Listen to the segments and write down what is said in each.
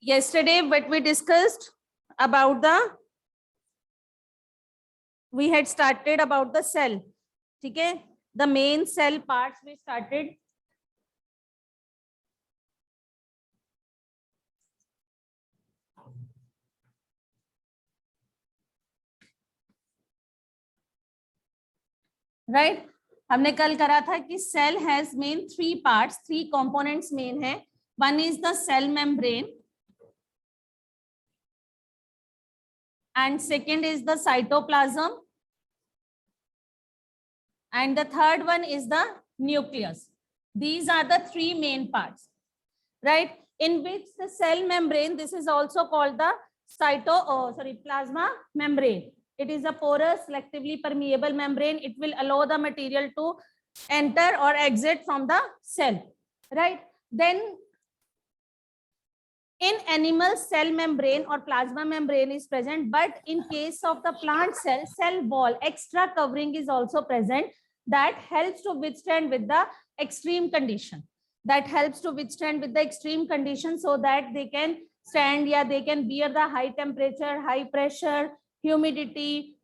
Yesterday, what we discussed about we had started about the cell. ठीक है, the main cell parts we started. Right? हमने कल करा था कि cell has main 3 parts, 3 components main है. One is the cell membrane, and second is the cytoplasm, and the third one is the nucleus. These are the 3 main parts, right? In which the cell membrane, this is also called the plasma membrane. It is a porous, selectively permeable membrane. It will allow the material to enter or exit from the cell, right? Then in animal, cell membrane or plasma membrane is present, but in case of the plant cell, cell wall, extra covering is also present that helps to withstand with the extreme condition. That helps to withstand with the extreme condition so that they can stand, yeah, they can bear the high temperature, high pressure, humidity,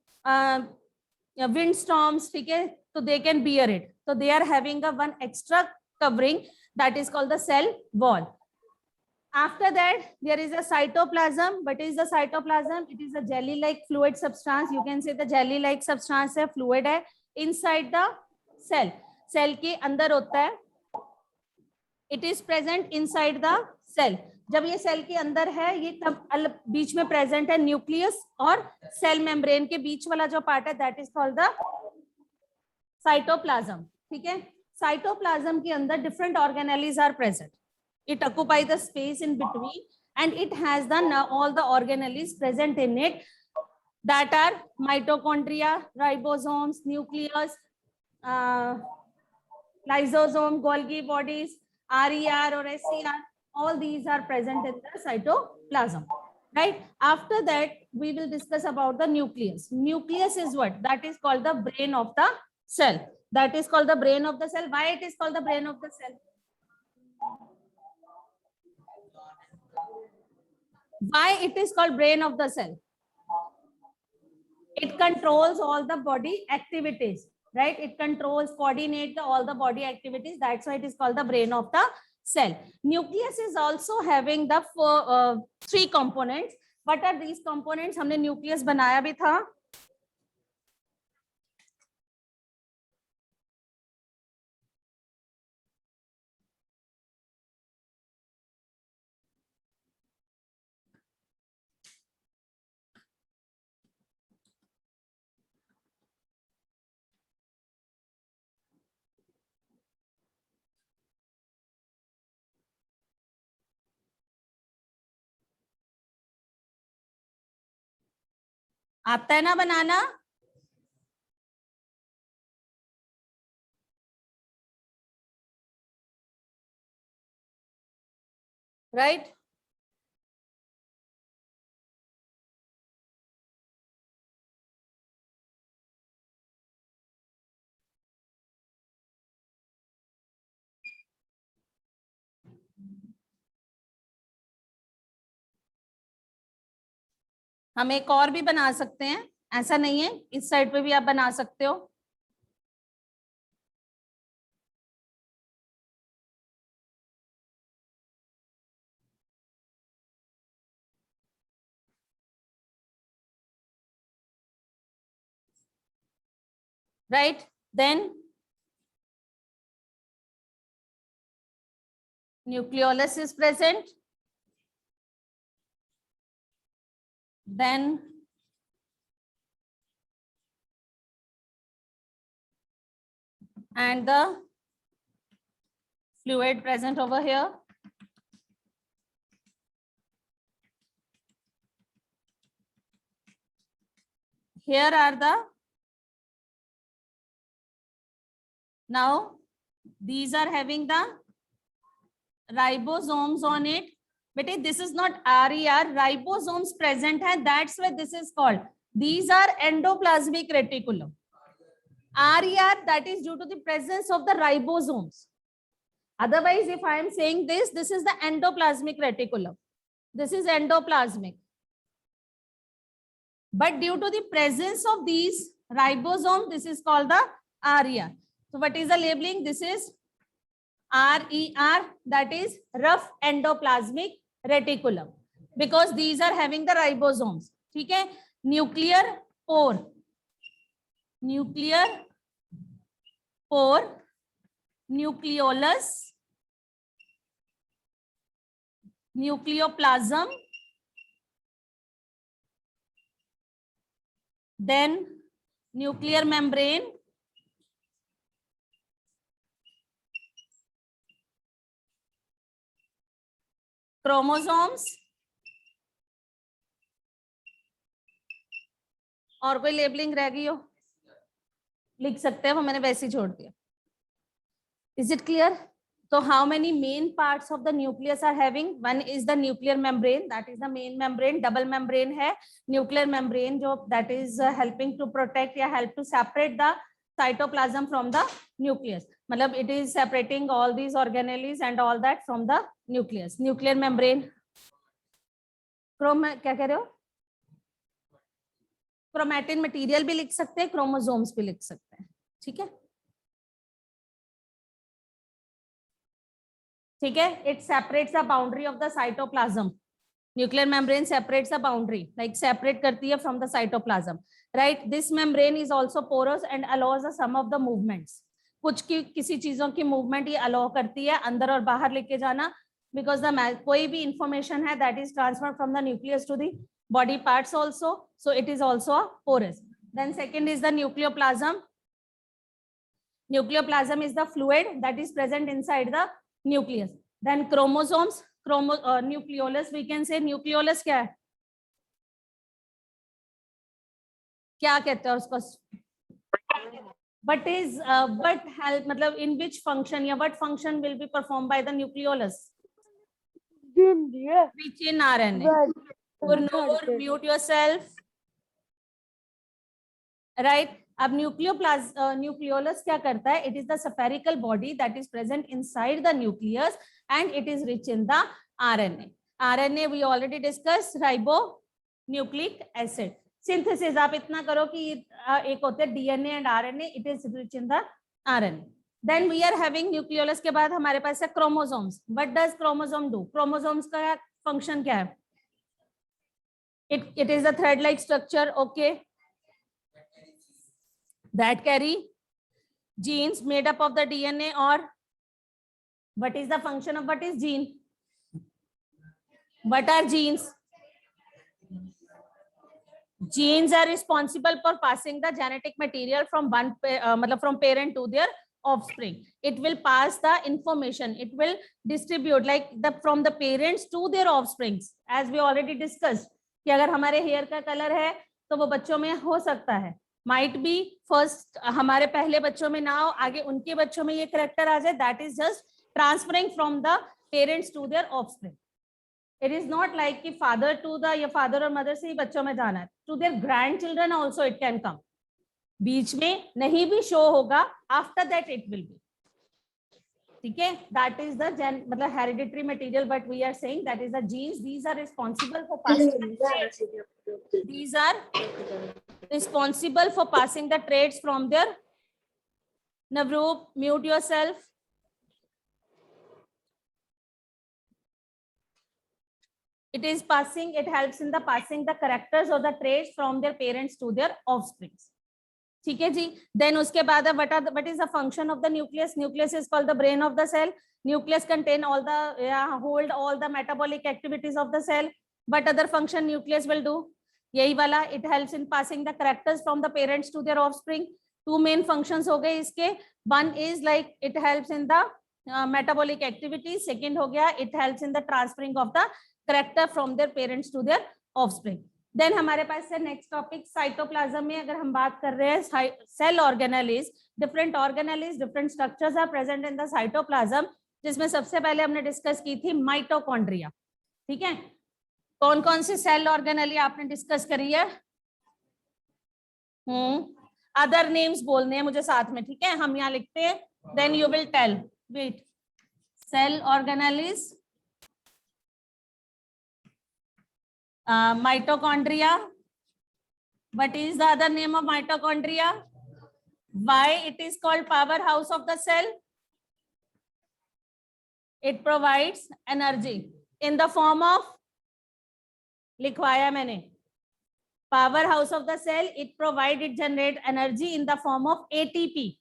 wind storms, okay? So they can bear it. So they are having a one extra covering that is called the cell wall. After that, there is a cytoplasm. What is the cytoplasm? It is a jelly-like fluid substance. You can say the jelly-like substance है, fluid है inside the cell. Cell के अंदर होता है. It is present inside the cell. जब ये cell के अंदर है, ये तब बीच में प्रेजेंट है न्यूक्लियस और सेल मेम्ब्रेन के बीच वाला जो पार्ट है that is called the cytoplasm. ठीक है, साइटोप्लाज्म के अंदर different organelles are present. It occupies the space in between and it has all the organelles present in it that are mitochondria, ribosomes, nucleus, lysosome, Golgi bodies, RER or SCR. All these are present in the cytoplasm, right? After that, we will discuss about the nucleus. Nucleus is what? That is called the brain of the cell. That is called the brain of the cell. Why it is called the brain of the cell? Why it is called brain of the cell? It controls all the body activities, right? It controls, coordinates all the body activities. That's why it is called the brain of the cell. Nucleus is also having the 3 components. What are these components? हमने nucleus बनाया भी था. आता है ना बनाना? Right? हम एक और भी बना सकते हैं, ऐसा नहीं है, इस साइड पे भी आप बना सकते हो. Right? Then nucleolus is present. Then and the fluid present over here. Here are the, now these are having the ribosomes on it. But this is not RER, ribosomes present hai, that's why this is called. These are endoplasmic reticulum. RER, that is due to the presence of the ribosomes. Otherwise, if I am saying this is the endoplasmic reticulum. This is endoplasmic. But due to the presence of these ribosomes, this is called the RER. So what is the labeling? This is RER, that is rough endoplasmic reticulum, because these are having the ribosomes. ठीक है? Nuclear pore, nuclear pore, nucleolus, nucleoplasm, then nuclear membrane, chromosomes, और कोई labelling रह गई हो लिख सकते हैं, वो मैंने वैसे ही छोड़ दिया. Is it clear? So how many main parts of the nucleus are having? One is the nuclear membrane, that is the main membrane. Double membrane है nuclear membrane, जो that is helping to protect या help to separate the cytoplasm from the nucleus. मतलब it is separating all these organelles and all that from the nucleus. Nuclear membrane. क्या कह रहे हो? Chromatin material भी लिख सकते हैं, क्रोमोसोम्स भी लिख सकते हैं. ठीक है, ठीक है. It separates the boundary of the cytoplasm. Nuclear membrane separates the boundary, like separate करती है from the cytoplasm, right? This membrane is also porous and allows some of the movements. कुछ की किसी चीजों की मूवमेंट ये अलाउ करती है अंदर और बाहर लेके जाना, because the कोई भी इंफॉर्मेशन है that is transferred from the nucleus to the body parts also, so it is also porous. Then second is the nucleoplasm. Nucleoplasm is the fluid that is present inside the nucleus. Then chromosomes, nucleolus, we can say nucleolus क्या है, क्या कहते हैं उसको, but is but help मतलब in which function या what function will be performed by the nucleolus? Which in RNA. Nur, mute yourself. Right. अब nucleolus क्या करता है? It is the spherical body that is present inside the nucleus and it is rich in the RNA. RNA we already discussed, ribonucleic acid. Synthesis आप इतना करो कि एक होते हैं DNA and RNA, it is rich in the RNA. Then we are having nucleolus के बाद हमारे पास है chromosomes. What does chromosome do? Chromosomes का function क्या है? It is a thread-like structure, okay, that carry genes made up of the DNA, or what is the function of what is gene? What are genes? Genes are responsible for passing the genetic material from from parent to their offspring. It will pass the information. It will distribute like from the parents to their offsprings. As we already discussed, कि अगर हमारे hair का colour है तो वो बच्चों में हो सकता है, माइट बी फर्स्ट हमारे पहले बच्चों में ना हो, आगे उनके बच्चों में ये करेक्टर आ जाए. That is just transferring from the parents to their offspring. It is not like कि फादर टू द या फादर और मदर से ही बच्चों में जाना है, to their grandchildren also it can come. बीच में नहीं भी शो होगा, after that it will be. ठीक है, दैट इज द मतलब hereditary material, but we are saying that is the genes. These are responsible for passing, these are responsible for passing the traits from their. Navroop, mute yourself. It is passing, it helps in the passing the characters or the traits from their parents to their offsprings. ठीक है जी. Then उसके बाद what is the function of the nucleus? Nucleus is called the brain of the cell. Nucleus contain all the hold all the metabolic activities of the cell. What other function nucleus will do? यही वाला, it helps in passing the characters from the parents to their offspring. Two main functions हो गए इसके. One is like it helps in the metabolic activities. Second हो गया it helps in the transferring of the character from their parents to their offspring. Then हमारे पास है next topic cytoplasm में. अगर हम बात कर रहे हैं cell organelles, different organelles, different structures are present in the cytoplasm, जिसमें सबसे पहले हमने डिस्कस की थी माइटोकॉन्ड्रिया. ठीक है, कौन कौन सी सेल ऑर्गेनेली आपने डिस्कस करी है? अदर नेम्स बोलने हैं मुझे साथ में, ठीक है, हम यहाँ लिखते हैं, then you will tell. Wait, cell organelle is mitochondria. What is the other name of mitochondria? Why it is called powerhouse of the cell? It provides energy in the form of, लिखवाया मैंने, powerhouse of the cell. It generate energy in the form of ATP.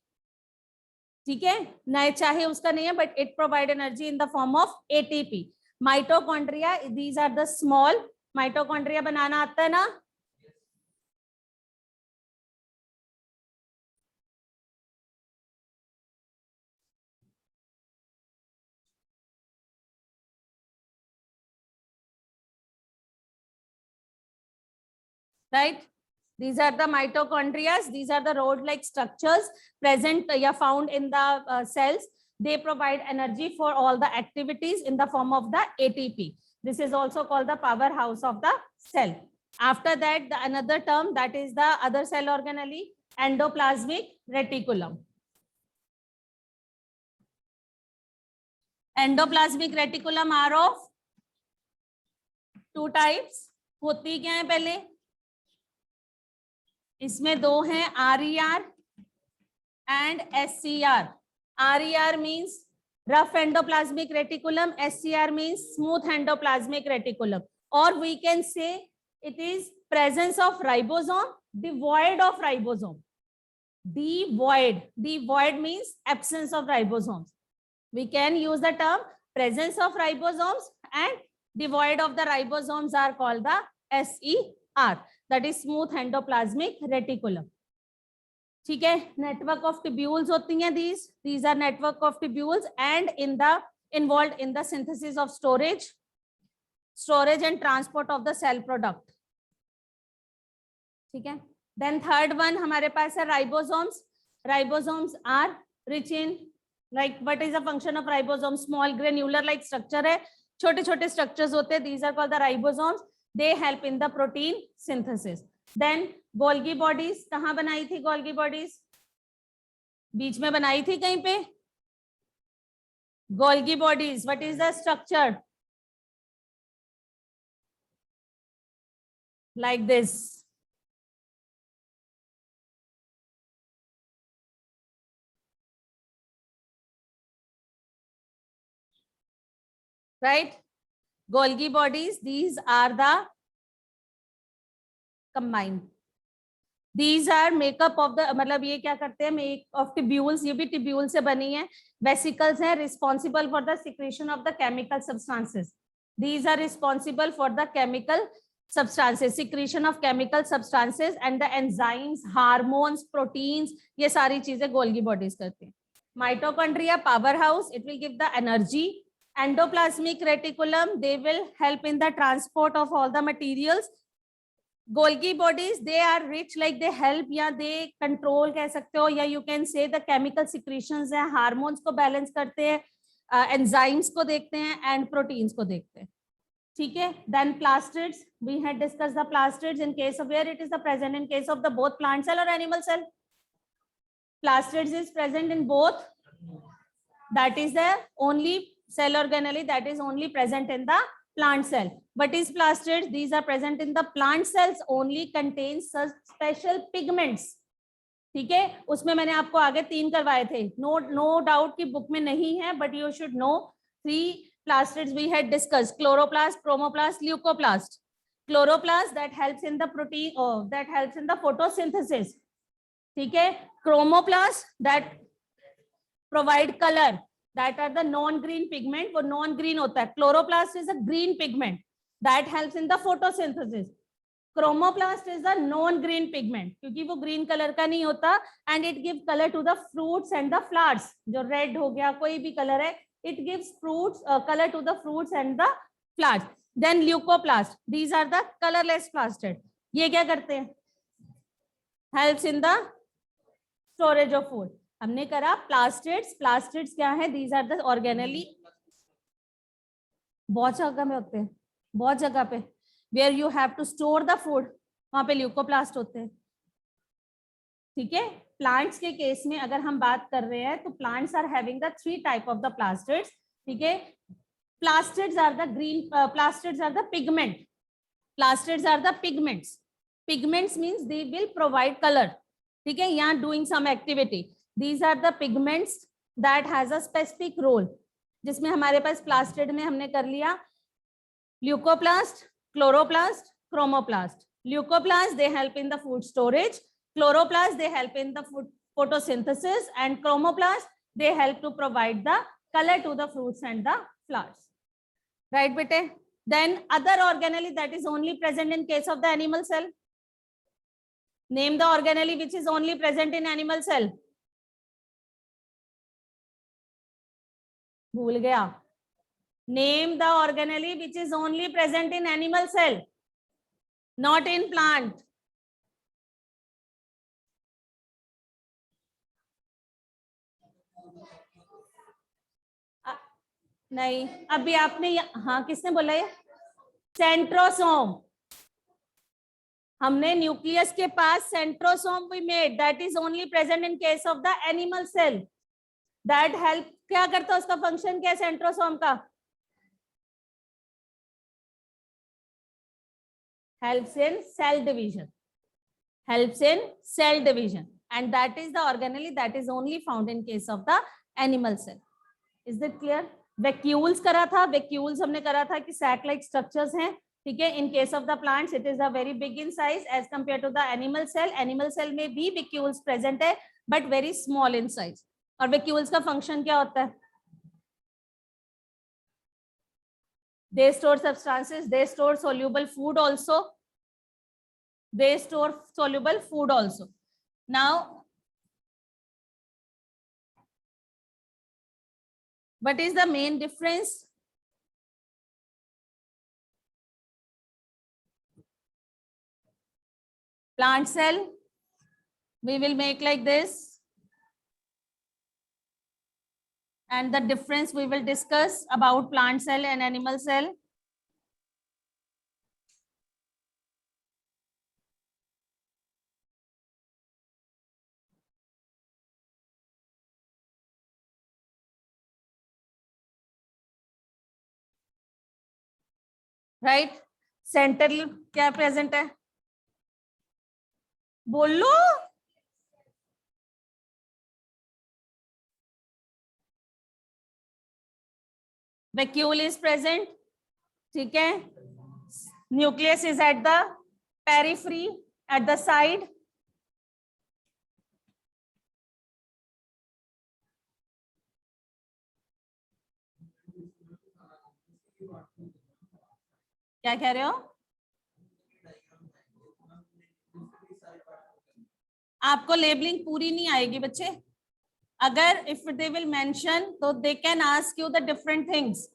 ठीक है, नए चाहे उसका नहीं है, but it provide energy in the form of ATP. Mitochondria, these are the small mitochondria. बनाना आता है ना? Right? These are the mitochondria. These are the rod-like structures present, found in the cells. They provide energy for all the activities in the form of the ATP. This is also called the powerhouse of the cell. After that, the another term, that is the other cell organelle, endoplasmic reticulum. Endoplasmic reticulum are of two types. होती क्या है पहले? इसमें दो हैं, RER and SCR. RER means rough endoplasmic reticulum, SCR means smooth endoplasmic reticulum, or we can say it is presence of ribosome devoid of ribosome. Devoid means absence of ribosomes. We can use the term presence of ribosomes and devoid of the ribosomes are called the SER. That is smooth endoplasmic reticulum. ठीक है, network of tubules होती हैं these are network of tubules and involved in the synthesis of storage and transport of the cell product. ठीक है, then third one हमारे पास है ribosomes are rich in, like what is the function of ribosome? Small granular like structure है, छोटे छोटे structures होते हैं, these are called the ribosomes. They help in the protein synthesis. Then Golgi bodies, कहाँ बनाई थी Golgi bodies? बीच में बनाई थी कहीं पे? Golgi bodies, what is the structure? Like this. Right? Golgi bodies, these are the combined. These are makeup of the, मतलब ये क्या करते हैं, make of tubules, ये भी tubule से बनी है. Vesicles है responsible for the secretion of the chemical substances. These are responsible for the chemical substances, secretion of chemical substances and the enzymes, hormones, proteins, ये सारी चीजें Golgi bodies करते हैं. Mitochondria powerhouse, it will give the energy. Endoplasmic reticulum, they will help in the transport of all the materials. Golgi bodies, they are rich, like they help या they control कह सकते हो, या you can say the chemical secretions है, hormones को balance करते हैं, enzymes को देखते हैं and proteins को देखते हैं. ठीक है, then plastids, we had discussed the plastids in case of where it is the present in case of the both plant cell or animal cell. Plastids is present in both. That is the only cell organelle that is only present in the plant cell. What is plastids? These are present in the plant cells, only contains such special pigments. ठीक है, उसमें मैंने आपको आगे 3 करवाए थे. No doubt कि book में नहीं है, but you should know 3 plastids we had discussed: chloroplast, chromoplast, leucoplast. Chloroplast that helps in the protein, that helps in the photosynthesis. ठीक है, chromoplast that provide color. That are the non-green pigment, वो non-green होता है. Chloroplast is a green pigment that helps in the photosynthesis. Chromoplast is a non-green pigment क्योंकि वो green color का नहीं होता and it gives color to the fruits and the flowers. जो red हो गया, कोई भी color है, it gives fruits color to the fruits and the flowers. Then leucoplast, these are the colorless plastid. ये क्या करते हैं? Helps in the storage of food. हमने करा plastids क्या है? These are the organelle. बहुत जगह में होते हैं, बहुत जगह पे where you have to store the food, वहां पे ल्यूकोप्लास्ट होते हैं. ठीक है, प्लांट्स के केस में अगर हम बात कर रहे हैं तो plants are having the 3 type of the plastids. ठीक है. Plastids are the green, plastids are the pigment. Plastids are the pigments. Pigments means they will provide color. ठीक है, यहाँ doing some activity. These are the pigments that has a specific role. जिसमें हमारे पास plastid में हमने कर लिया leucoplast, chloroplast, chromoplast. Leucoplast they help in the food storage. Chloroplast they help in the food photosynthesis, and chromoplast they help to provide the color to the fruits and the flowers. Right, bete? Then other organelle that is only present in case of the animal cell. Name the organelle which is only present in animal cell. भूल गया. Name the organelle which is only present in animal cell, not in plant. नहीं, अभी आपने, हाँ किसने बोला ये? Centrosome. हमने न्यूक्लियस के पास सेंट्रोसोम भी made, that is only present in case of the animal cell. That help, क्या करता है उसका फंक्शन क्या है सेंट्रोसोम का? helps in cell division, helps in cell division, and that is the organelle that is only found in case of the animal cell. Is that clear? Vacuoles करा था, vacuoles हमने करा था कि sac like structures हैं. ठीक है, in case of the plants it is a very big in size as compared to the animal cell. Animal cell में भी vacuoles present है but very small in size. और vacuoles का function क्या होता है? They store substances, they store soluble food also. They store soluble food also. Now, what is the main difference? Plant cell, we will make like this. And the difference we will discuss about plant cell and animal cell. Right? Central क्या present है? बोलो. Vacuole is present. ठीक है. Nucleus is at the periphery, at the side. क्या कह रहे हो? आपको लेबलिंग पूरी नहीं आएगी बच्चे. अगर if they will mention, so they can ask you the different things.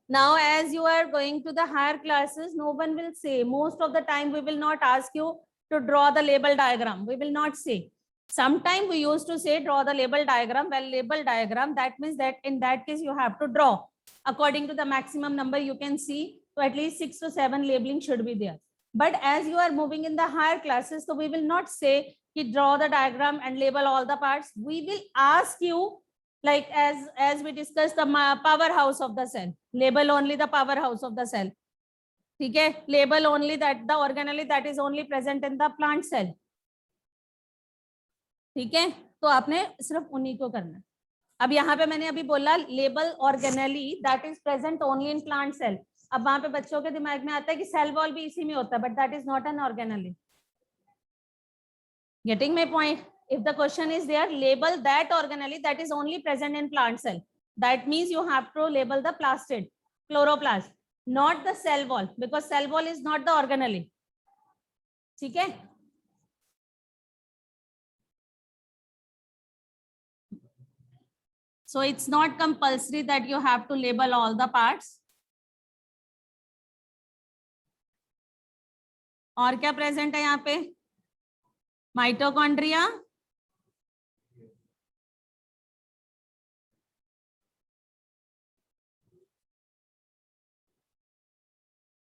Now, as you are going to the higher classes, no one will say. Most of the time, we will not ask you to draw the label diagram. We will not say. Sometime we used to say draw the label diagram. Well, label diagram, that means that in that case you have to draw according to the maximum number you can see. So at least 6 to 7 labeling should be there. But as you are moving in the higher classes, so we will not say draw the diagram and label all the parts. We will ask you, like as we discussed, the powerhouse of the cell. Label only the powerhouse of the cell. ठीक है, label only that the organelle that is only present in the plant cell. ठीक है, तो आपने सिर्फ उन्हीं को करना. अब यहाँ पे मैंने अभी बोला label organelle that is present only in plant cell. अब वहां पे बच्चों के दिमाग में आता है कि सेल वॉल भी इसी में होता है, but that is not an organelle. Getting my point? If the question is there, label that organelle that is only present in plant cell. That means you have to label the plastid, chloroplast, not the cell wall, because cell wall is not the organelle. ठीक है? So it's not compulsory that you have to label all the parts. और क्या present है यहाँ पे? Mitochondria,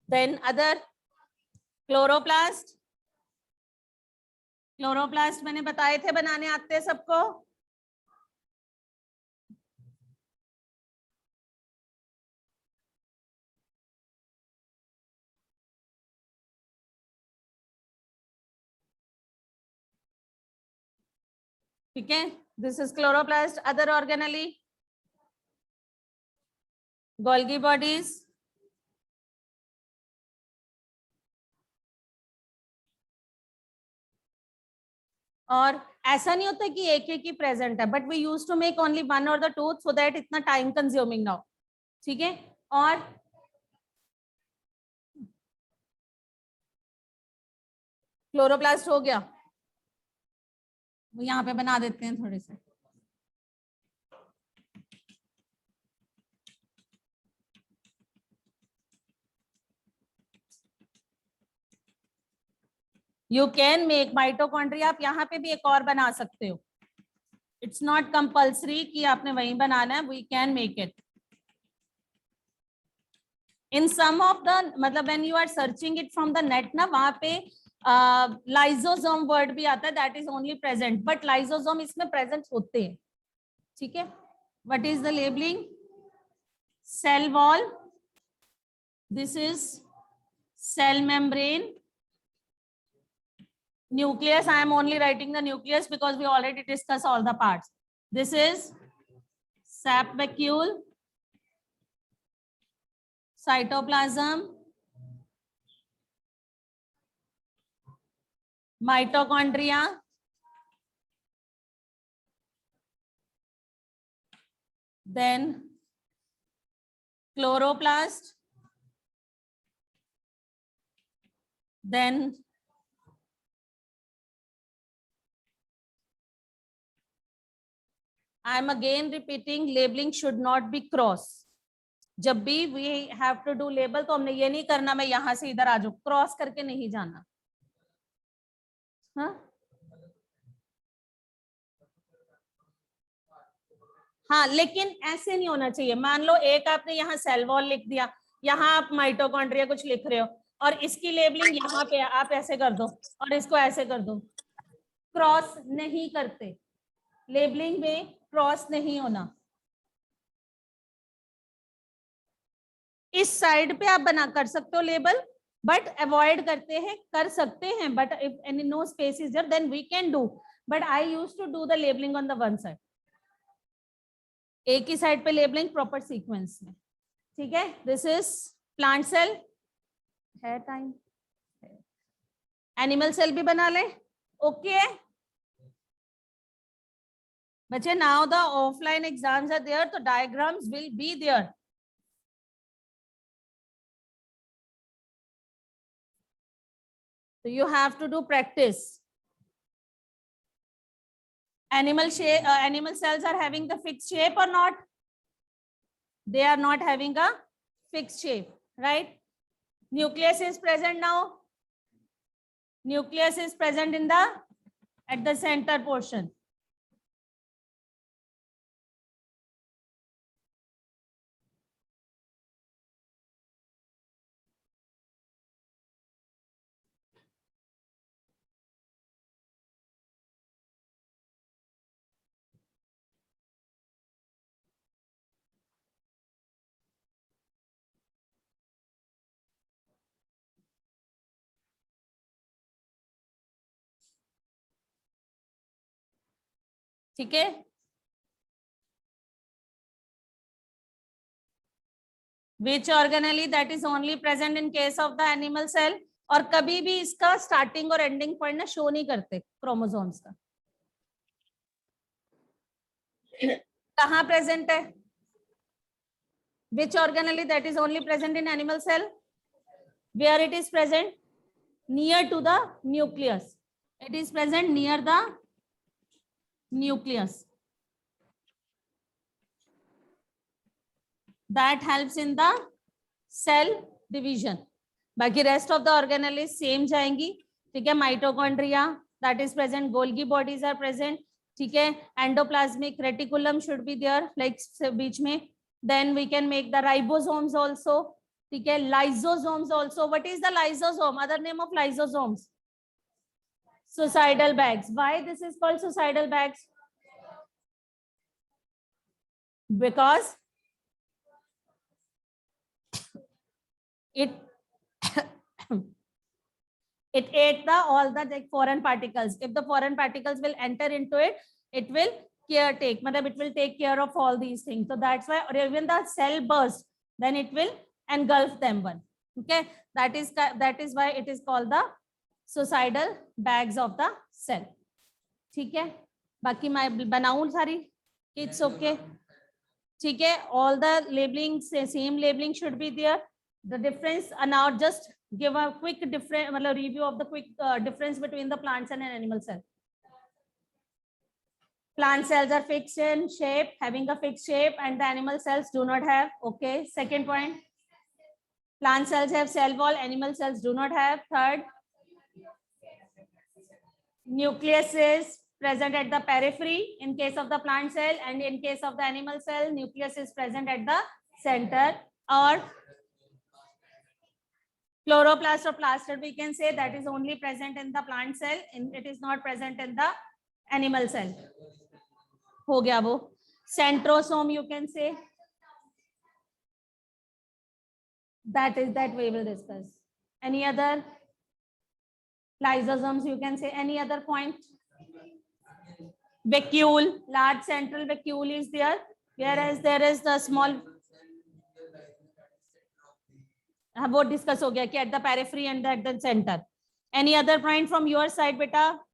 then other chloroplast. Chloroplast मैंने बताए थे बनाने आते हैं सबको. ठीक है, this is chloroplast. Other organelle, Golgi bodies, और ऐसा नहीं होता कि एक एक ही प्रेजेंट है, but we use to make only one or the two so that इतना टाइम कंज्यूमिंग ना हो. ठीक है, और क्लोरोप्लास्ट हो गया. यहाँ पे बना देते हैं थोड़े से. यू कैन मेक माइटोकॉन्ड्रिया, आप यहाँ पे भी एक और बना सकते हो. इट्स नॉट कंपल्सरी कि आपने वही बनाना है, we can make it. In some of the, मतलब when you are searching it from the net ना, वहां पे लाइजोसोम वर्ड भी आता है, that is only present, but lysosome इसमें प्रेजेंट होते हैं. ठीक है, what is the labelling? Cell wall, this is cell membrane. Nucleus, I am only writing the nucleus because we already discussed all the parts. This is sap vacuole, cytoplasm, mitochondria, then chloroplast, then I am again repeating, labeling should not be cross. जब भी we have to do label तो हमने ये नहीं करना मैं यहां से इधर आ जाऊं, क्रॉस करके नहीं जाना. हाँ हाँ, लेकिन ऐसे नहीं होना चाहिए. मान लो एक आपने यहाँ सेल वॉल लिख दिया, यहाँ आप माइटोकॉन्ड्रिया कुछ लिख रहे हो, और इसकी लेबलिंग यहाँ पे आप ऐसे कर दो और इसको ऐसे कर दो. क्रॉस नहीं करते, लेबलिंग में क्रॉस नहीं होना. इस साइड पे आप बना कर सकते हो लेबल, बट अवॉइड करते हैं, कर सकते हैं, but if any no space is there then we can do, but I used to do the labelling on the one side. एक ही साइड पे लेबलिंग प्रॉपर सीक्वेंस में. ठीक है, दिस इज प्लांट सेल है. टाइम, एनिमल सेल भी बना ले. ओके बच्चे, now the offline exams are there, तो diagrams will be there. So you have to do practice. Animal shape, animal cells are having the fixed shape or not? They are not having a fixed shape, right? Nucleus is present now. Nucleus is present in the at the center portion. ठीक है, which organelle that is only present in case of the animal cell. और कभी भी इसका starting और ending point ना show नहीं करते क्रोमोसोम्स का. कहाँ प्रेजेंट है? which organelle that is only present in animal cell? Where it is present? Near to the nucleus. It is present near the nucleus. That helps in the cell division. बाकी rest of the organelles same जाएंगी. ठीक है, mitochondria that is present, Golgi bodies are present. ठीक है, endoplasmic reticulum should be there, like बीच में. Then we can make the ribosomes also. ठीक है, lysosomes also. What is the lysosome? Other name of lysosomes? Suicidal bags. Why this is called suicidal bags? Because it it ate the all the like foreign particles. If the foreign particles will enter into it, it will caretake, matlab it will take care of all these things. So that's why, or even the cell burst, then it will engulf them one. Okay, that is why it is called the suicidal bags of the cell. ठीक है, बाकी मैं बनाऊं सारी, it's okay. ठीक है, all the labeling, same labeling should be there. The difference, and now just give a quick different review of the quick difference between the plant cell and animal cell. Plant cells are fixed in shape, having a fixed shape, and the animal cells do not have. Okay, second point. Plant cells have cell wall, animal cells do not have. Third, nucleus is present at the periphery in case of the plant cell, and in case of the animal cell, nucleus is present at the center. Or chloroplast or plaster, we can say that is only present in the plant cell, and it is not present in the animal cell. हो गया वो. Centrosome, you can say. That we will discuss. Any other? Lysosomes, you can say. Any other point? Vacuole, large central vacuole is there, whereas there is the small. वो discuss हो गया कि at the periphery and at the center. Any other point from your side, beta?